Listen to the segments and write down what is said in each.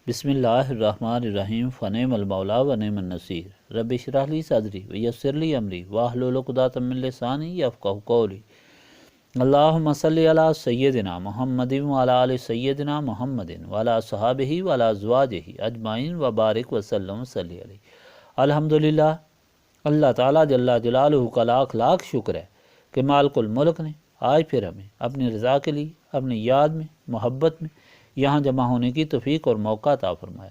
بسم اللہ الرحمن الرحیم فنعم المولا ونعم النصیر رب اشرح لی صدری ویسر لی امری واحلل عقدۃ من لسانی یفقہوا قولی اللہم صلی علی سیدنا محمد وعلی آل سیدنا محمد وعلی اصحابہ وعلی ازواجہ اجمعین وبارک وسلم صلی علیہ۔ الحمدللہ، اللہ تعالیٰ جل جلالہ کا لاکھ لاکھ شکر ہے کہ مالک الملک نے آج پھر ہمیں اپنی رضا کے لیے اپنی یاد میں محبت میں یہاں جمع ہونے کی توفیق اور موقع عطا فرمایا۔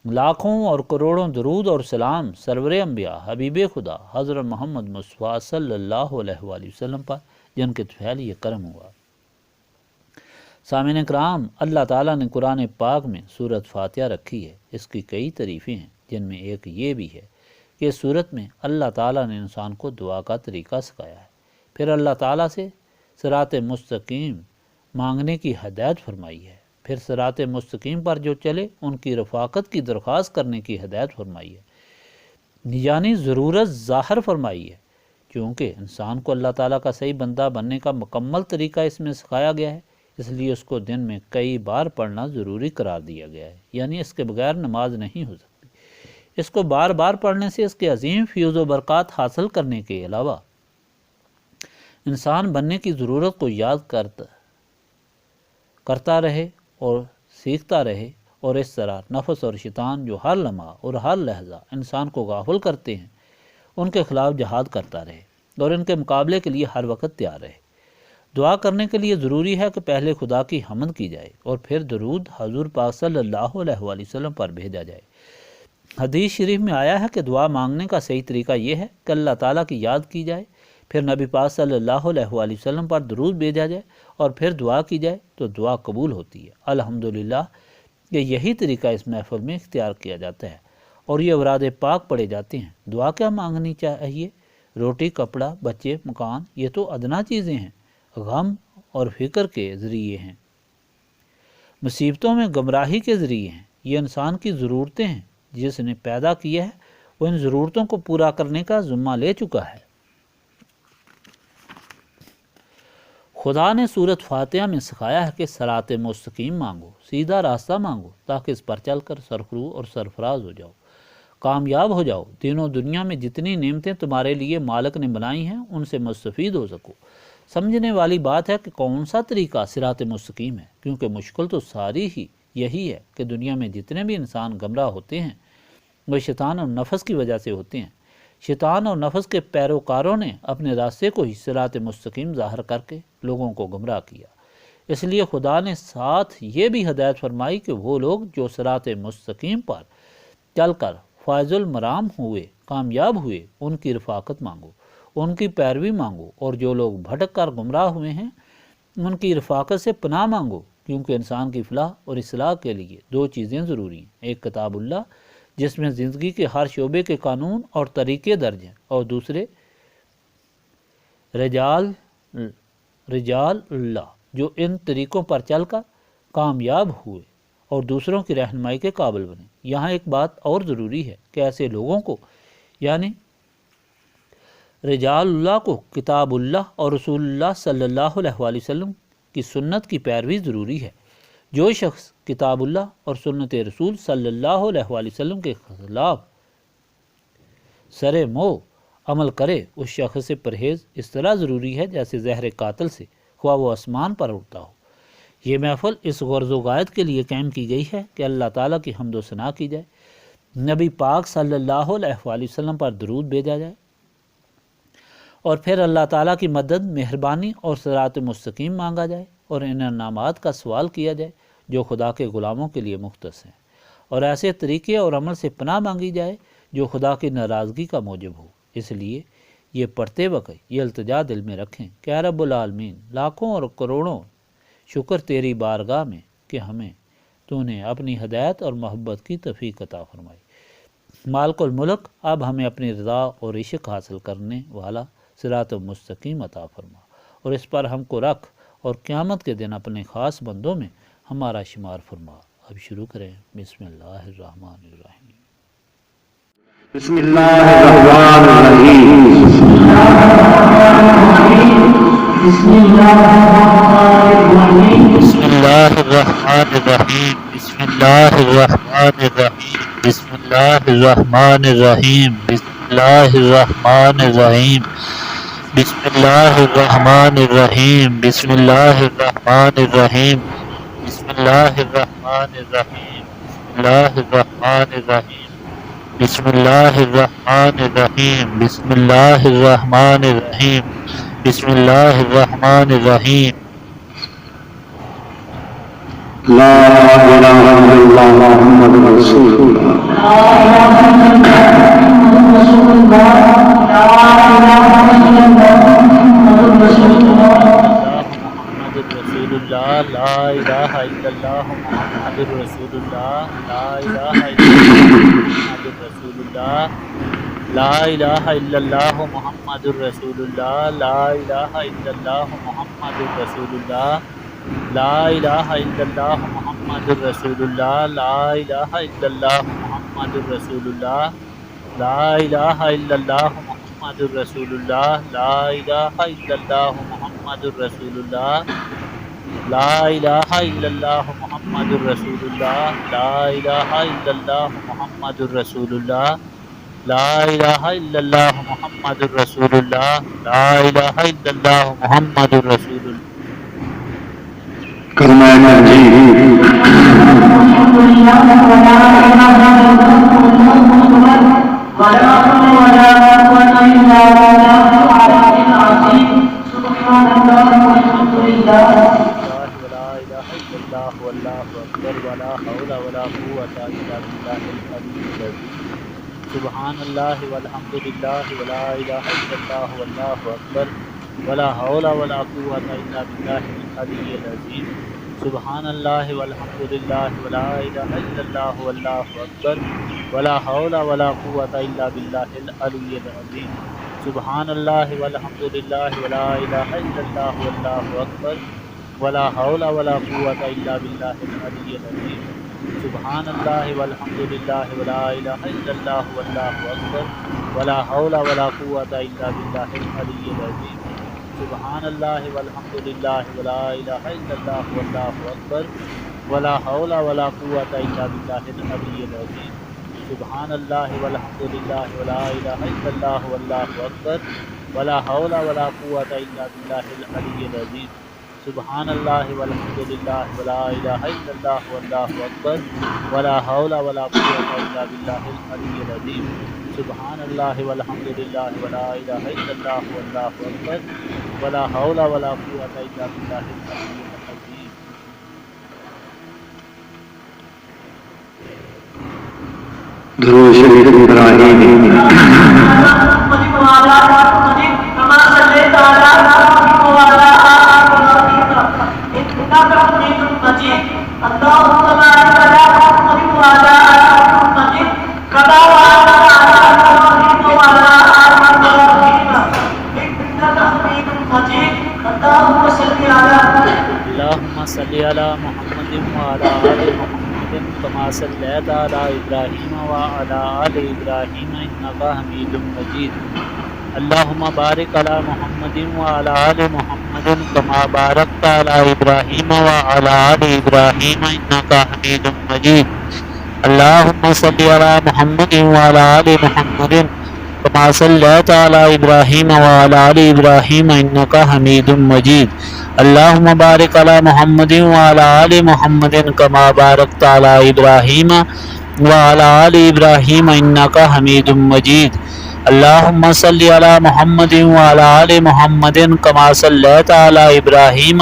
لاکھوں اور کروڑوں درود اور سلام سرور انبیاء حبیب خدا حضرت محمد مصطفیٰ صلی اللہ علیہ وآلہ وسلم پر، جن کے طفیل یہ کرم ہوا۔ سامعین کرام، اللہ تعالیٰ نے قرآن پاک میں سورۃ فاتحہ رکھی ہے۔ اس کی کئی تعریفیں ہیں، جن میں ایک یہ بھی ہے کہ اس سورت میں اللہ تعالیٰ نے انسان کو دعا کا طریقہ سکھایا ہے، پھر اللہ تعالیٰ سے صراط مستقیم مانگنے کی ہدایت فرمائی ہے، پھر صراط مستقیم پر جو چلے ان کی رفاقت کی درخواست کرنے کی ہدایت فرمائی ہے، یعنی ضرورت ظاہر فرمائی ہے۔ کیونکہ انسان کو اللہ تعالیٰ کا صحیح بندہ بننے کا مکمل طریقہ اس میں سکھایا گیا ہے، اس لیے اس کو دن میں کئی بار پڑھنا ضروری قرار دیا گیا ہے، یعنی اس کے بغیر نماز نہیں ہو سکتی۔ اس کو بار بار پڑھنے سے اس کے عظیم فیوز و برکات حاصل کرنے کے علاوہ انسان بننے کی ضرورت کو یاد کرتا رہے اور سیکھتا رہے، اور اس طرح نفس اور شیطان جو ہر لمحہ اور ہر لحظہ انسان کو غافل کرتے ہیں، ان کے خلاف جہاد کرتا رہے اور ان کے مقابلے کے لیے ہر وقت تیار رہے۔ دعا کرنے کے لیے ضروری ہے کہ پہلے خدا کی حمد کی جائے اور پھر درود حضور پاک صلی اللہ علیہ وآلہ وسلم پر بھیجا جائے۔ حدیث شریف میں آیا ہے کہ دعا مانگنے کا صحیح طریقہ یہ ہے کہ اللہ تعالیٰ کی یاد کی جائے، پھر نبی پاک صلی اللہ علیہ وآلہ وسلم پر درود بھیجا جائے اور پھر دعا کی جائے تو دعا قبول ہوتی ہے۔ الحمدللہ کہ یہی طریقہ اس محفل میں اختیار کیا جاتا ہے اور یہ اوراد پاک پڑھے جاتے ہیں۔ دعا کیا مانگنی چاہیے؟ روٹی، کپڑا، بچے، مکان، یہ تو ادنا چیزیں ہیں، غم اور فکر کے ذریعے ہیں، مصیبتوں میں گمراہی کے ذریعے ہیں۔ یہ انسان کی ضرورتیں ہیں، جس نے پیدا کیا ہے وہ ان ضرورتوں کو پورا کرنے کا ذمہ لے چکا ہے۔ خدا نے سورۃ فاتحہ میں سکھایا ہے کہ صراط مستقیم مانگو، سیدھا راستہ مانگو، تاکہ اس پر چل کر سرخرو اور سرفراز ہو جاؤ، کامیاب ہو جاؤ، دینوں دنیا میں جتنی نعمتیں تمہارے لیے مالک نے بنائی ہیں ان سے مستفید ہو سکو۔ سمجھنے والی بات ہے کہ کون سا طریقہ صراط مستقیم ہے، کیونکہ مشکل تو ساری ہی یہی ہے کہ دنیا میں جتنے بھی انسان گمراہ ہوتے ہیں وہ شیطان اور نفس کی وجہ سے ہوتے ہیں۔ شیطان اور نفس کے پیروکاروں نے اپنے راستے کو ہی صراط مستقیم ظاہر کر کے لوگوں کو گمراہ کیا۔ اس لیے خدا نے ساتھ یہ بھی ہدایت فرمائی کہ وہ لوگ جو صراط مستقیم پر چل کر فائز المرام ہوئے، کامیاب ہوئے، ان کی رفاقت مانگو، ان کی پیروی مانگو، اور جو لوگ بھٹک کر گمراہ ہوئے ہیں ان کی رفاقت سے پناہ مانگو، کیونکہ انسان کی فلاح اور اصلاح کے لیے دو چیزیں ضروری ہیں، ایک کتاب اللہ جس میں زندگی کے ہر شعبے کے قانون اور طریقے درج ہیں، اور دوسرے رجال اللہ جو ان طریقوں پر چل کر کامیاب ہوئے اور دوسروں کی رہنمائی کے قابل بنے۔ یہاں ایک بات اور ضروری ہے کہ ایسے لوگوں کو، یعنی رجال اللہ کو، کتاب اللہ اور رسول اللہ صلی اللہ علیہ وآلہ وسلم کی سنت کی پیروی ضروری ہے۔ جو شخص کتاب اللہ اور سنت رسول صلی اللہ علیہ وآلہ وسلم کے خلاف سرے مو عمل کرے، اس شخص سے پرہیز اس طرح ضروری ہے جیسے زہر قاتل سے، خواہ وہ آسمان پر اڑتا ہو۔ یہ محفل اس غرض و غایت کے لیے قائم کی گئی ہے کہ اللہ تعالیٰ کی حمد و ثنا کی جائے، نبی پاک صلی اللہ علیہ وآلہ وسلم پر درود بھیجا جائے، اور پھر اللہ تعالیٰ کی مدد، مہربانی اور صراط مستقیم مانگا جائے، اور ان انعامات کا سوال کیا جائے جو خدا کے غلاموں کے لیے مختص ہیں، اور ایسے طریقے اور عمل سے پناہ مانگی جائے جو خدا کی ناراضگی کا موجب ہو۔ اس لیے یہ پڑھتے وقت یہ التجا دل میں رکھیں کہ اے رب العالمین، لاکھوں اور کروڑوں شکر تیری بارگاہ میں کہ ہمیں تو نے اپنی ہدایت اور محبت کی توفیق عطا فرمائی۔ مالک الملک، اب ہمیں اپنی رضا اور عشق حاصل کرنے والا صراط مستقیم عطا فرما، اور اس پر ہم کو رکھ، اور قیامت کے دن اپنے خاص بندوں میں ہمارا شمار فرما۔ اب شروع کریں۔ بسم اللہ الرحمن الرحیم۔ بسم اللہ الرحمن الرحیم۔ بسم اللہ الرحمن الرحیم۔ اللہ الرحمن الرحیم بسم اللہ الرحمن الرحیم بسم اللہ الرحمن الرحیم بسم اللہ الرحمن الرحیم بسم اللہ الرحمن الرحیم بسم اللہ الرحمن الرحیم بسم اللہ الرحمن الرحیم بسم اللہ الرحمن الرحیم بسم اللہ الرحمن الرحیم بسم اللہ الرحمن الرحیم لا إله إلا الله محمد رسول الله لا إله إلا الله محمد رسول الله لا إله إلا الله محمد رسول الله لا إله إلا الله محمد رسول الله لا إله إلا الله محمد رسول الله لا إله إلا الله محمد رسول الله لا إله إلا الله محمد رسول الله لا إله إلا الله محمد رسول الله لا إله إلا الله محمد رسول الله لا إله إلا الله محمد رسول الله لا إله إلا الله محمد رسول الله لا إله إلا الله محمد رسول الله کلمہ تنزیل سبحان اللہ والحمد للہ ولا الہ الا اللہ واللہ اکبر ولا حول ولا قوة الا باللہ العلی العظیم سبحان اللہ والحمد للہ ولا الہ الا اللہ واللہ اکبر ولا حول ولا قوة الا باللہ العلی العظیم سبحان اللہ والحمد للہ ولا الہ الا اللہ واللہ اکبر ولا حول ولا قوة الا باللہ العلی العظیم سبحان اللہ والحمد للہ ولا الہ الا اللہ واللہ اکبر ولا حول ولا قوة الا باللہ العلی العظیم سبحان اللہ والحمد للہ ولا الہ الا اللہ واللہ اکبر ولا حول ولا قوة الا باللہ العلی العظیم سبحان اللہ والحمد للہ ولا الہ الا اللہ واللہ اکبر ولا حول ولا قوة الا باللہ العلی العظیم سبحان اللہ والحمد للہ ولا الہ الا اللہ واللہ اکبر ولا حول ولا قوة الا باللہ العلی العظیم سبحان اللہ والحمد للہ ولا الہ الا اللہ واللہ اکبر ولا حول ولا قوة الا باللہ العلی العظیم درود شریف ابراہیمی اللہم صلی علی محمد وعلی آل محمد کما صلیت علی ابراہیم وعلی آل ابراہیم انکا حمید مجید اللہم بارک علی محمد وعلی آل محمد کما بارکت علی ابراہیم وعلی آل ابراہیم انکا حمید مجید اللہم صلی علی محمد وعلی آل محمد کما صلیت علی ابراہیم وعلی آل ابراہیم انکا حمید مجید اللہم بارک علی محمد وعلی آل محمد کما بارکت علی ابراہیم وعلی آل ابراہیم انکا حمید مجید اللہم صلی علی محمد وعلی آل محمد کما صلیت علی ابراہیم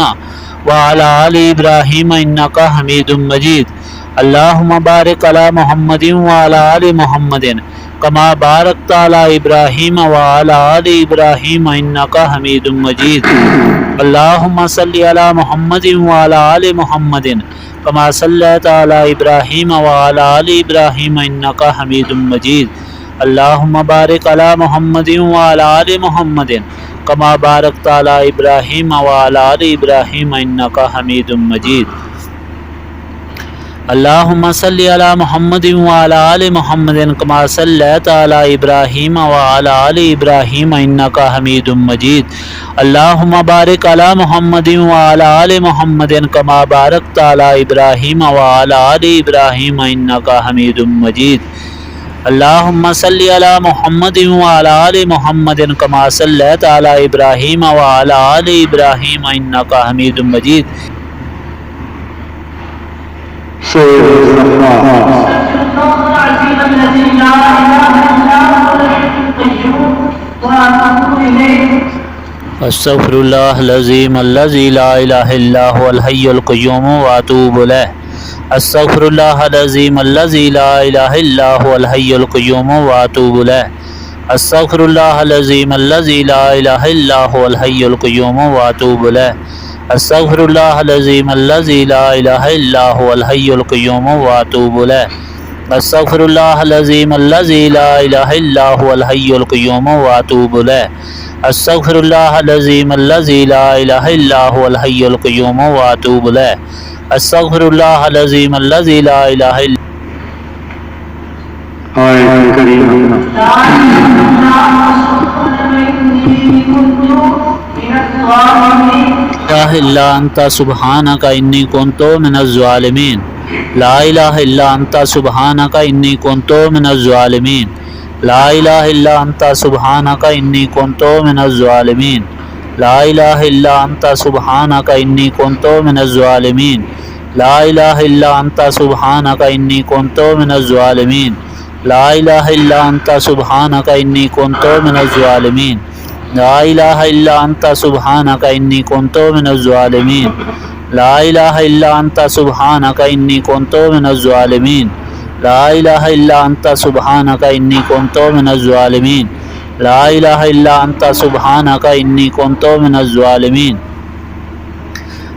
وعلی آل ابراہیم انکا حمید مجید اللہم بارک علی محمد وعلی آل محمد کما بارکت علی ابراہیم وعلی آل ابراہیم انکا حمید مجید اللہم صلی علی محمد وعلی آل محمد کما صلیت علی ابراہیم وعلی آل ابراہیم انکا حمید مجید اللہم بارک علی محمد وعلی آل محمد کما بارکت علی ابراہیم وعلی آل ابراہیم انکا حمید مجید اللهم صل على محمد وعلى آل محمد كما صليت على إبراهيم وعلى آل إبراهيم إنك حميد مجيد. اللهم بارك على محمد وعلى آل محمد كما باركت على إبراهيم وعلى آل إبراهيم إنك حميد مجيد. اللهم صل على محمد وعلى آل محمد كما صليت على إبراهيم وعلى آل إبراهيم إنك حميد مجيد. استغفر الله العظيم الذي لا إله إلا هو الحي القيوم وأتوب إليه. استغفر الله العظيم الذي لا إله إلا هو الحي القيوم وأتوب إليه. استغفر الله العظيم الذي لا إله إلا هو الحي القيوم وأتوب إليه. استغفر الله العظيم الذي لا إله إلا هو الحي القيوم وأتوب إليه. استغفر الله العظيم الذي لا إله إلا هو الحي القيوم وأتوب إليه. استغفر الله العظيم الذي لا إله إلا هو الحي القيوم وأتوب إليه. استغفر الله العظيم الذي لا إله إلا إله إلا أنت سبحانك إني كنت من الظالمين. لا إله إلا أنت سبحانك إني كنت من الظالمين. لا إله إلا أنت سبحانك إني كنت من الظالمين. لا إله إلا أنت سبحانك إني كنت من الظالمين. لا إله إلا أنت سبحانك إني كنت من الظالمين. لا إله إلا أنت سبحانك إني كنت من الظالمين. لا إله إلا أنت سبحانك إني كنت من الظالمين. لا إله إلا أنت سبحانك إني كنت من الظالمين. لا إله إلا أنت سبحانك إني كنت من الظالمين. لا إله إلا أنت سبحانك إني كنت من الظالمين.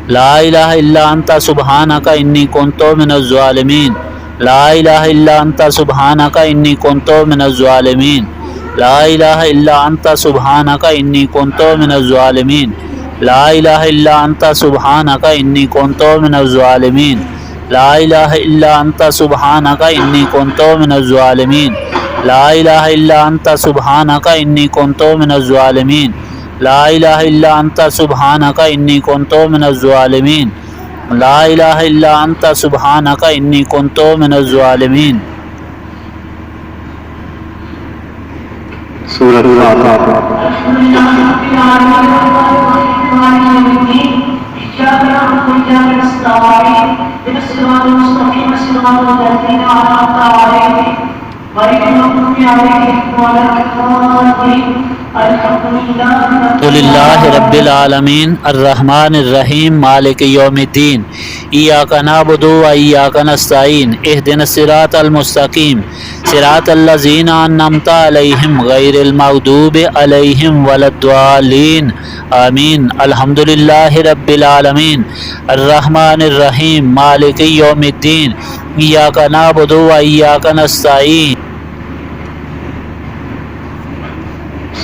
لا إله إلا أنت سبحانك إني كنت من الظالمين. لا إله إلا أنت سبحانك إني كنت من الظالمين. لا إله إلا أنت سبحانك إني كنت من الظالمين. لا إله إلا أنت سبحانك إني كنت من الظالمين. لا إله إلا أنت سبحانك إني كنت من الظالمين. لا إله إلا أنت سبحانك إني كنت من الظالمين. لا إله إلا أنت سبحانك إني كنت من الظالمين. لا إله إلا أنت سبحانك إني كنت من الظالمين. سورة الفاتحة. الحمد لله رب العالمين الرحمن الرحيم مالك يوم الدين إياك نعبد وإياك نستعين اهدنا الصراط المستقيم صراط الذين أنعمت عليهم غير المغضوب عليهم ولا الضالين آمين. الحمد لله رب العالمين الرحمن الرحيم مالك يوم الدين إياك نعبد وإياك نستعين.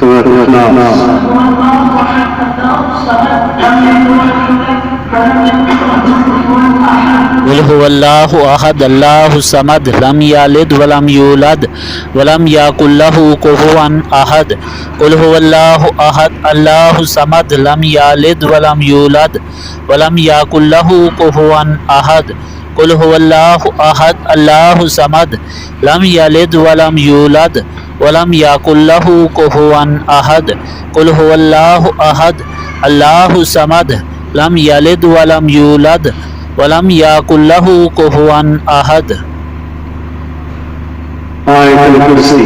سورة الإخلاص. قل هو الله أحد الله الصمد لم يلد ولم يولد ولم يكن له كفوا أحد. قل هو الله أحد الله الصمد لم يلد ولم يولد ولم يكن له كفوا أحد. قل هو الله أحد الله الصمد لم يلد ولم يولد ولم يكن له كفوا أحد. قل هو الله أحد الله الصمد لم يلد ولم يولد ولم يكن له كفوا أحد. آية الكرسي.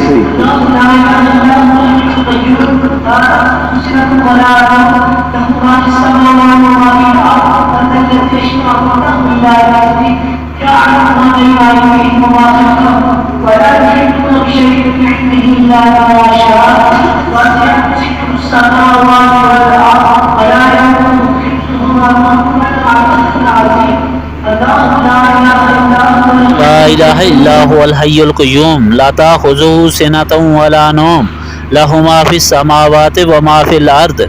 ولا يحيطون بشيء من علمه إلا ما شاء وسع كرسيه السماوات والأرض ولا يؤوده حفظهما وهو العلي العظيم. الله لا إله إلا هو لا إله إلا هو الحي القيوم لا تأخذه سنة ولا نوم له ما في السماوات وما في الأرض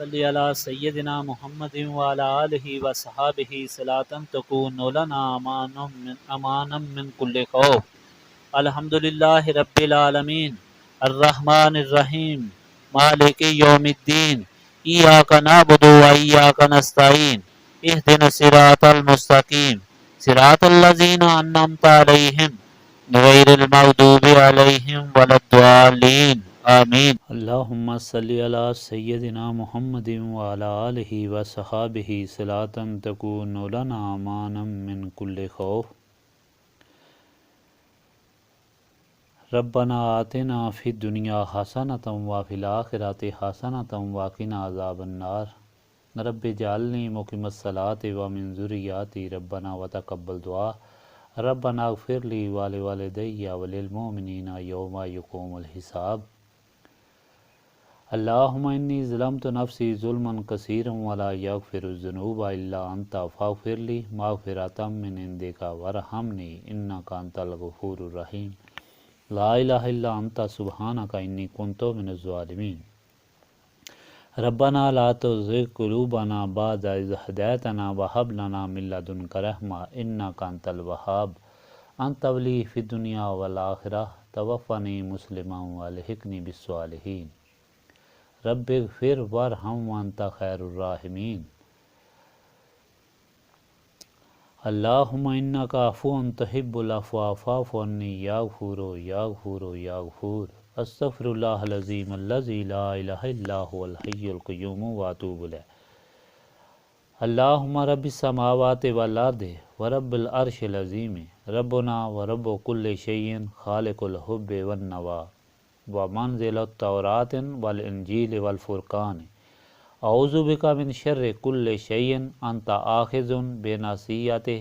صلی علی سیدنا محمد وعلی آلہ وصحابہ صلاۃ تکون لنا امانا من کل خوف۔ الحمدللہ رب العالمین الرحمن الرحیم مالک یوم الدین ایاک نعبد و ایاک نستعین اہدنا الصراط المستقیم صراط الذین انعمت علیہم غیر المغضوب علیہم ولا الضالین آمین۔ اللہم صلی علی سیدنا محمد وعلی آلہ وصحابہ صلاۃ تکون لنا امانا من کل خوف۔ ربنا آتنا فی الدنیا حسنۃ وفی الآخرۃ حسنۃ وقنا عذاب النار۔ رب اجعلنی مقیم الصلاۃ ومن ذریاتی ربنا وتقبل دعا۔ ربنا اغفر لی ولوالدی وللمؤمنین یوم یقوم الحساب۔ اللہم انی ظلمت نفسی ظلما کثیرا ولا یغفر الذنوب الا انت فاغفر لی مغفرۃ من عندک وارحمنی انک انت الغفور الرحیم۔ لا الہ الا انت سبحانک انی کنت من الظالمین۔ ربنا لا تزغ قلوبنا بعد اذ ہدیتنا وہب لنا من لدنک رحمۃ انک انت الوہاب۔ انت ولی فی الدنیا والآخرہ توفنی مسلما والحقنی بالصالحین۔ رب اغفر وارحم وانت خیر الراحمین۔ اللہم انک عفو تحب العفو فاعف عنی یا غفور یا غفور یا غفور۔ استغفر اللہ العظیم الذی لا الہ الا هو الحی القیوم واتوب الیہ۔ اللہم رب السماوات والارض ورب العرش العظیم ربنا ورب کل شیء خالق الحب والنوى ومنزل التوراۃ والانجیل والفرقان۔ اعوذ بک من شر کل شیء انت آخذ بناصیتہ۔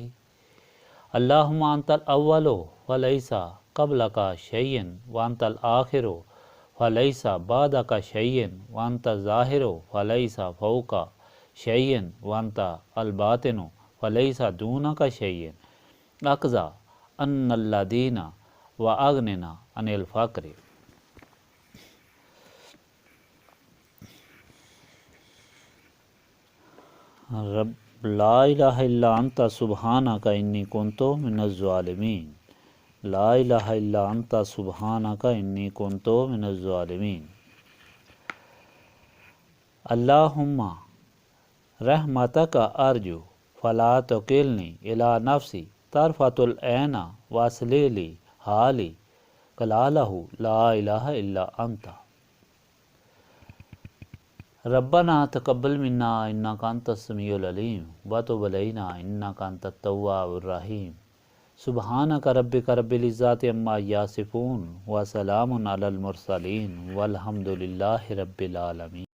اللہم انت الاول فلیس قبلک شیء وانت الآخر فلیس بعدک شیء وانت الظاہر فلیس فوقک شیء وانت الباطن فلیس دونک شیء۔ اقضی عنا الدین واغننا عن الفقر۔ رب لا الہ الا انت سبحانک انی کنت من الظالمین۔ لا الہ الا انت سبحانک انی کنت من الظالمین۔ اللہم رحمتک ارجو فلا تکلنی الی نفسی طرفۃ العین واصلح لی حالی کلالہ لا الہ الا انت۔ ربنا تقبل منا انک انت السمیع العلیم وتب علینا انک انت التواب الرحیم۔ سبحانک ربک رب العزۃ عما یصفون وسلام علی المرسلین والحمد للہ رب العالمین۔